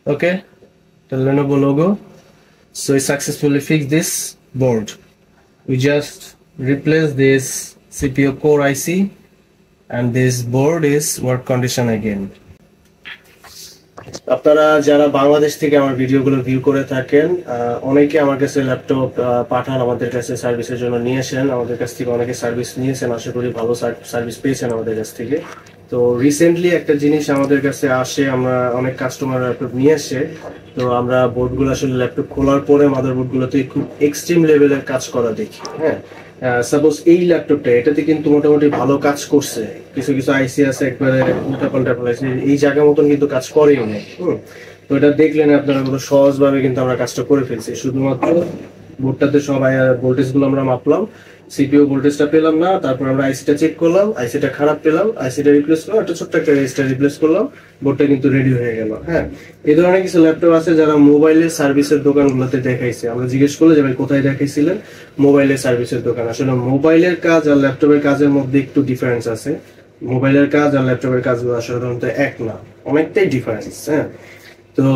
Okay, the Lenovo logo. So we successfully fixed this board. We just replaced this CPU core IC and this board is work condition again. আপনারা যারা বাংলাদেশ থেকে আমার ভিডিওগুলো view করে থাকেন অনেকে আমার কাছে ল্যাপটপ পাঠান, আমাদের কাছে সার্ভিসের জন্য নিয়ে আসেন, আমাদের কাছ থেকে অনেকে সার্ভিস নিয়েছেন, আশা করি ভালো সার্ভিস পেয়েছেন আমাদের কাছ থেকে। তো রিসেন্টলি একটা জিনিস আমাদের কাছে আসে, আমরা অনেক কাস্টমার ল্যাপটপ নিয়ে আসে, তো আমরা বোর্ডগুলো আসলে ল্যাপটপ খোলার পরে মাদারবোর্ডগুলোতে খুব এক্সট্রিম লেভেলের কাজ করা দেখি। হ্যাঁ, সাপোজ এই ল্যাপটপটা এটাতে কিন্তু মোটামুটি ভালো কাজ করছে, কিছু কিছু আইসি আছে একবারে উল্টাপাল্টা ফেলাইছে, এই জায়গা মতন কিন্তু কাজ করেই না। তো এটা দেখলেন আপনারা কত সহজভাবে কিন্তু আমরা কাজটা করে ফেলছি। শুধুমাত্র বোর্ডটাতে সবাই ভোল্টেজ গুলো আমরা মাপলাম, সিপিইউ ভোল্টেজটা পেলাম না, তারপর আমরা আইসিটা চেক করলাম, আইসিটা খারাপ পেলাম, আইসিটা রিপ্লেস করলাম, একটা ছোট্ট একটা রেজিস্টার রিপ্লেস করলাম, বোর্ডটা কিন্তু রেডি হয়ে গেল। হ্যাঁ, এই ধরনের কিছু ল্যাপটপ আছে যারা মোবাইলের সার্ভিসের দোকানগুলোতে দেখাইছে, আমরা জিজ্ঞেস করলে যে ভাই কোথায় দেখাইছিলেন, মোবাইলের সার্ভিসের দোকান। আসলে মোবাইলের কাজ আর ল্যাপটপের কাজের মধ্যে একটু ডিফারেন্স আছে, মোবাইলের কাজ আর ল্যাপটপের কাজগুলো সাধারণত এক না, অনেকটাই ডিফারেন্স। হ্যাঁ, তো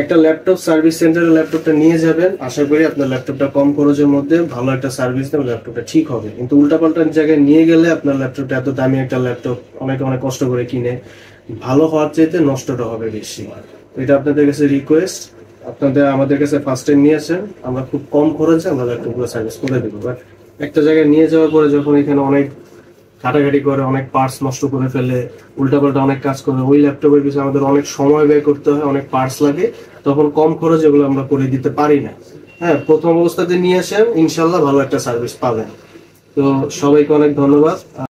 একটা ল্যাপটপ সার্ভিস সেন্টারে ল্যাপটপটা নিয়ে যাবেন, আশা করি আপনার ল্যাপটপটা কম খরচের মধ্যে ভালো একটা সার্ভিস দেবে, ল্যাপটপটা ঠিক হবে। কিন্তু উল্টাপাল্টার জায়গায় নিয়ে গেলে আপনার ল্যাপটপটা, এত দামি একটা ল্যাপটপ অনেক অনেক কষ্ট করে কিনে, ভালো হওয়ার চাইতে নষ্টটা হবে বেশি। এটা আপনাদের কাছে রিকোয়েস্ট, আপনাদের আমাদের কাছে ফার্স্ট টাইম নিয়ে আসেন, আমরা খুব কম খরচে আমরা ল্যাপটপগুলো সার্ভিস করে দেবো। বাট একটা জায়গায় নিয়ে যাওয়ার পরে যখন এখানে অনেক ঘাটাঘাটি করে, অনেক পার্টস নষ্ট করে ফেলে, উল্টাপাল্টা অনেক কাজ করে, ওই ল্যাপটপের পিছনে আমাদের অনেক সময় ব্যয় করতে হয়, অনেক পার্টস লাগে, তখন কম খরচ এগুলো আমরা করে দিতে পারি না। হ্যাঁ, প্রথম অবস্থাতে নিয়ে আসেন, ইনশাল্লাহ ভালো একটা সার্ভিস পাবেন। তো সবাইকে অনেক ধন্যবাদ।